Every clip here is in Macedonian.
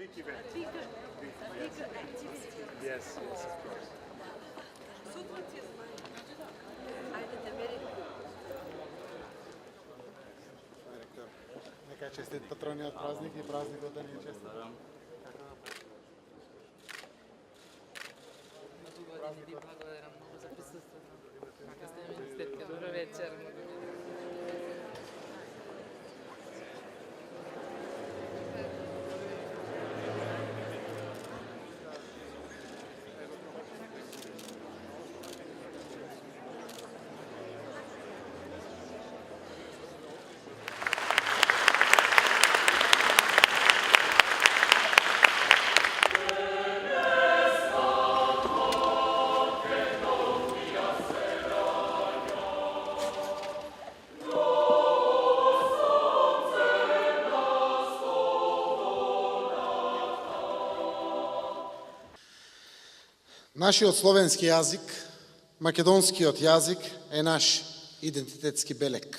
big event. Yes, yes, of course. Нека честит патрониот празник и празникот да ни е честит. Благодарам много за присуствието. Како сте, министерка? Добро вечер. Нашиот словенски јазик, македонскиот јазик е наш идентитетски белег.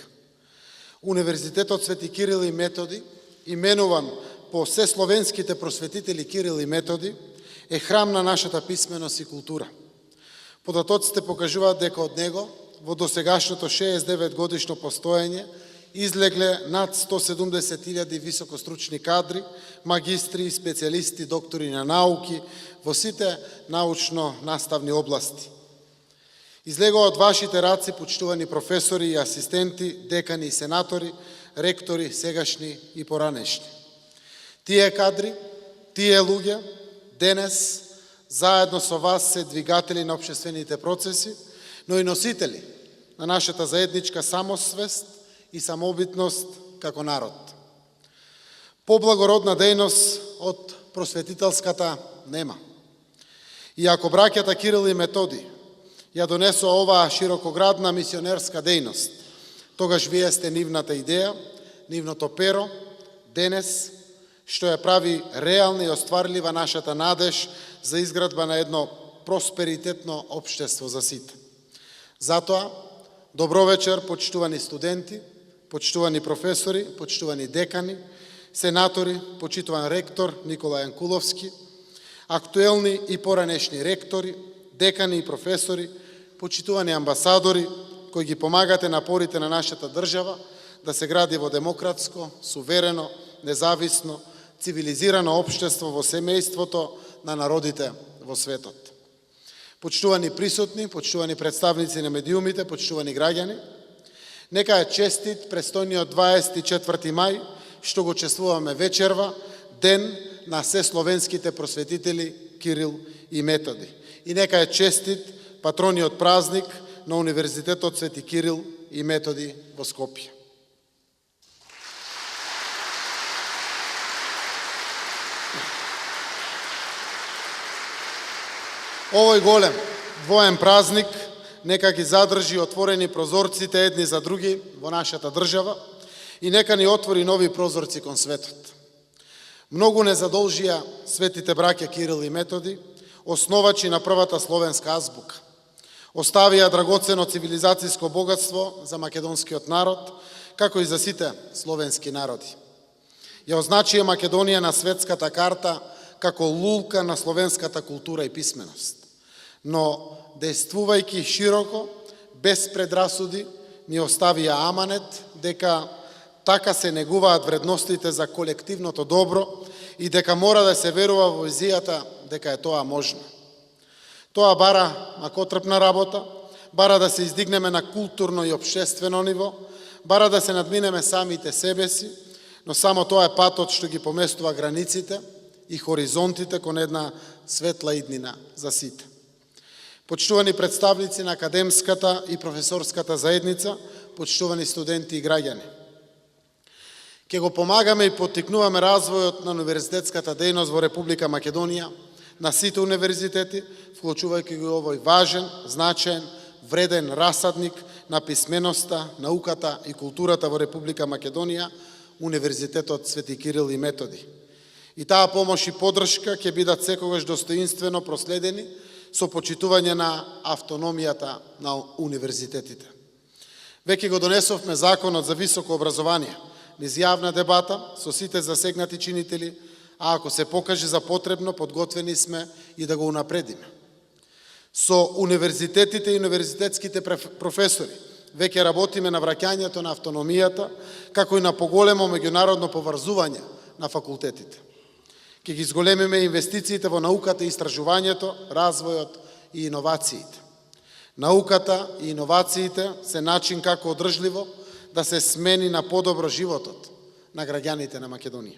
Универзитетот Свети Кирил и Методи, именуван по сесловенските просветители Кирил и Методи, е храм на нашата писменост и култура. Податоците покажуваат дека од него во досегашното 69 годишно постоење излегле над 170.000 високостручни кадри, магистри, специјалисти, доктори на науки во сите научно-наставни области. Излегува од вашите раци, почитувани професори и асистенти, декани и сенатори, ректори, сегашни и поранешни. Тие кадри, тие луѓе, денес, заедно со вас се двигатели на општествените процеси, но и носители на нашата заедничка самосвест и самобитност како народ. Поблагородна дејност од просветителската нема. И ако браќата Кирил и Методи ја донесоа оваа широкоградна мисионерска дејност, тогаш вие сте нивната идеја, нивното перо, денес, што ја прави реална и остварлива нашата надеж за изградба на едно просперитетно општество за сите. Затоа, добро вечер, почитувани студенти, почитувани професори, почитувани декани, сенатори, почитуван ректор Никола Јанкуловски, актуелни и поранешни ректори, декани и професори, почитувани амбасадори, кои ги помагате напорите на нашата држава да се гради во демократско, суверено, независно, цивилизирано општество во семејството на народите во светот. Почитувани присутни, почитувани представници на медиумите, почитувани граѓани, нека е честит престојниот 24 мај, што го чествуваме вечерва, ден на сесловенските просветители Кирил и Методи. И нека е честит патрониот празник на Универзитетот Свети Кирил и Методи во Скопје. Овој голем, двоен празник нека ги задржи отворени прозорците едни за други во нашата држава и нека ни отвори нови прозорци кон светот. Многу не задолжија светите браќа Кирил и Методи, основачи на првата словенска азбука. Оставија драгоцено цивилизацијско богатство за македонскиот народ, како и за сите словенски народи. Ја означија Македонија на светската карта како лулка на словенската култура и писменост. Но, действувајќи широко, без предрасуди, ни оставија аманет дека така се негуваат вредностите за колективното добро и дека мора да се верува во визијата дека е тоа можно. Тоа бара макотрпна работа, бара да се издигнеме на културно и општествено ниво, бара да се надминеме самите себе си, но само тоа е патот што ги поместува границите и хоризонтите кон една светла иднина за сите. Почитувани представници на академската и професорската заедница, почитувани студенти и граѓани. Ке го помагаме и поттикнуваме развојот на универзитетската дејност во Република Македонија, на сите универзитети, вклучувајќи го овој важен, значаен, вреден расадник на писменоста, науката и културата во Република Македонија, Универзитетот Свети Кирил и Методи. И таа помош и поддршка ќе бидат секогаш достоинствено проследени со почитување на автономијата на универзитетите. Веќе го донесовме Законот за високо образование, низ јавна дебата со сите засегнати чинители, а ако се покаже за потребно, подготвени сме и да го унапредиме. Со универзитетите и универзитетските професори веќе работиме на враќањето на автономијата, како и на поголемо меѓународно поврзување на факултетите. Ќе ги зголемиме инвестициите во науката и истражувањето, развојот и иновациите. Науката и иновациите се начин како одржливо да се смени на подобро животот на граѓаните на Македонија.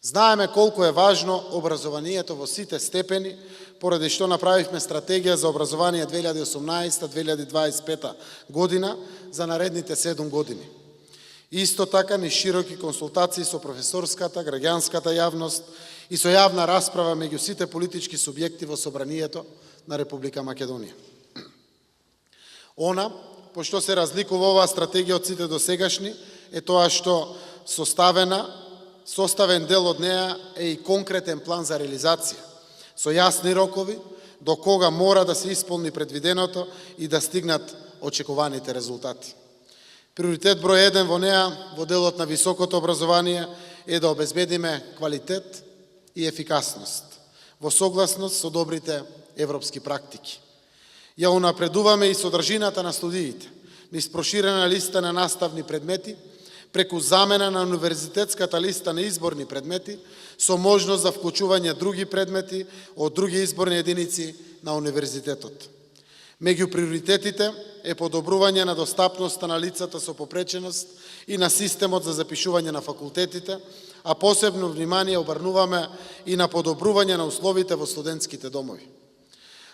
Знаеме колку е важно образованието во сите степени, поради што направивме стратегија за образование 2018-2025 година за наредните 7 години. Исто така ни широки консултации со професорската, граѓанската јавност и со јавна расправа меѓу сите политички субјекти во Собранието на Република Македонија. Она, пошто се разликува оваа стратегија од сите досегашни, е тоа што составен дел од неа е и конкретен план за реализација, со јасни рокови, до кога мора да се исполни предвиденото и да стигнат очекуваните резултати. Приоритет број 1 во неа, во делот на високото образование, е да обезбедиме квалитет и ефикасност, во согласност со добрите европски практики. Ја унапредуваме и содржината на студиите, низ проширена листа на наставни предмети, преку замена на универзитетската листа на изборни предмети, со можност за вклучување други предмети од други изборни единици на универзитетот. Меѓу приоритетите е подобрување на достапноста на лицата со попреченост и на системот за запишување на факултетите, а посебно внимание обрнуваме и на подобрување на условите во студентските домови.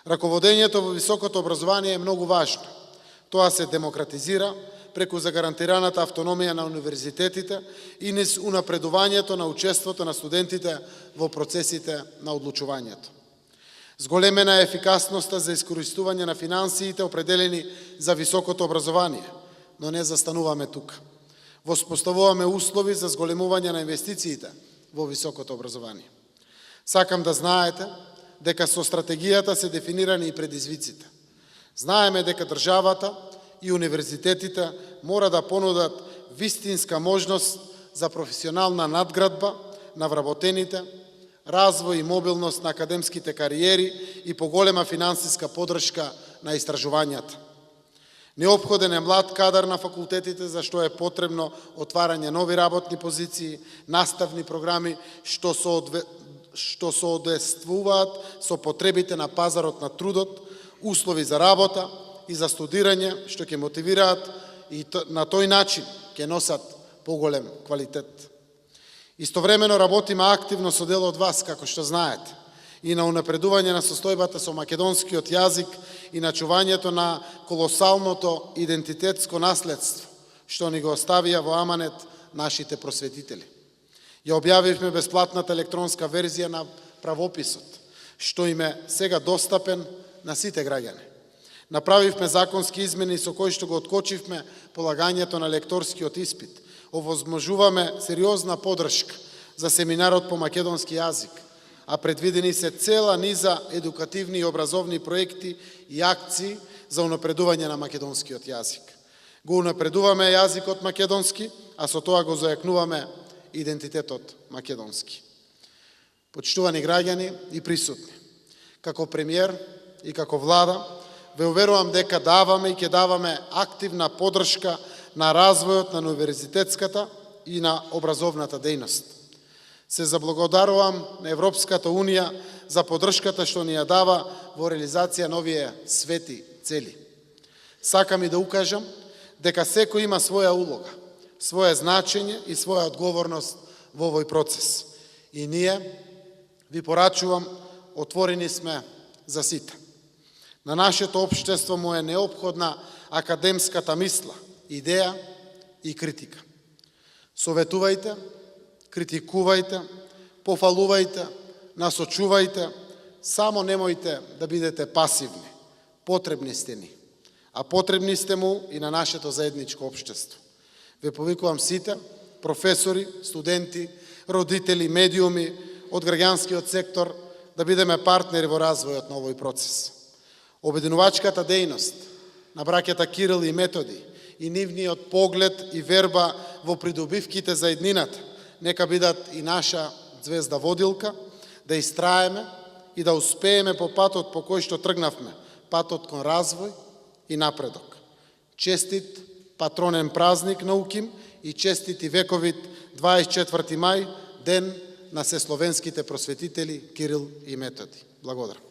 Раководењето во високото образование е многу важно. Тоа се демократизира преку загарантираната автономија на универзитетите и низ унапредувањето на учеството на студентите во процесите на одлучувањето. Зголемена е ефикасноста за искористување на финансиите определени за високото образование, но не застануваме тука. Воспоставуваме услови за зголемување на инвестициите во високото образование. Сакам да знаете дека со стратегијата се дефинирани и предизвиците. Знаеме дека државата и универзитетите мора да понудат вистинска можност за професионална надградба на вработените, развој и мобилност на академските кариери и поголема финансиска поддршка на истражувањата. Неопходен е млад кадар на факултетите, за што е потребно отварање нови работни позиции, наставни програми што соодветствуваат со потребите на пазарот на трудот, услови за работа и за студирање што ќе мотивираат и на тој начин ќе носат поголем квалитет. Истовремено работиме активно со дел од вас, како што знаете, и на унапредување на состојбата со македонскиот јазик и на чувањето на колосалното идентитетско наследство, што ни го оставија во аманет нашите просветители. Ја објавивме бесплатната електронска верзија на правописот, што им е сега достапен на сите граѓани. Направивме законски измени со кои што го откочивме полагањето на лекторскиот испит. Овозможуваме сериозна поддршка за семинарот по македонски јазик, а предвидени се цела низа едукативни и образовни проекти и акции за унапредување на македонскиот јазик. Го унапредуваме јазикот македонски, а со тоа го зајакнуваме идентитетот македонски. Почитувани граѓани и присутни, како премиер и како влада, ве уверувам дека даваме и ќе даваме активна поддршка на развојот на универзитетската и на образовната дејност. Се заблагодарувам на Европската Унија за поддршката што ни ја дава во реализација на овие свети цели. Сакам и да укажам дека секој има своја улога, своје значење и своја одговорност во овој процес. И ние, ви порачувам, отворени сме за сите. На нашето општество му е неопходна академската мисла, идеја и критика. Советувајте, критикувајте, пофалувајте, насочувајте, само немојте да бидете пасивни. Потребни сте ни, а потребни сте му и на нашето заедничко општество. Ве повикувам сите, професори, студенти, родители, медиуми од граѓанскиот сектор, да бидеме партнери во развојот на овој процес. Обединувачката дејност на браќата Кирил и Методи и нивниот поглед и верба во придобивките за еднината нека бидат и наша звезда водилка, да истраеме и да успееме по патот по кој што тргнавме, патот кон развој и напредок. Честит патронен празник на УКИМ и честити вековит 24 мај, ден на сесловенските просветители Кирил и Методи. Благодарам.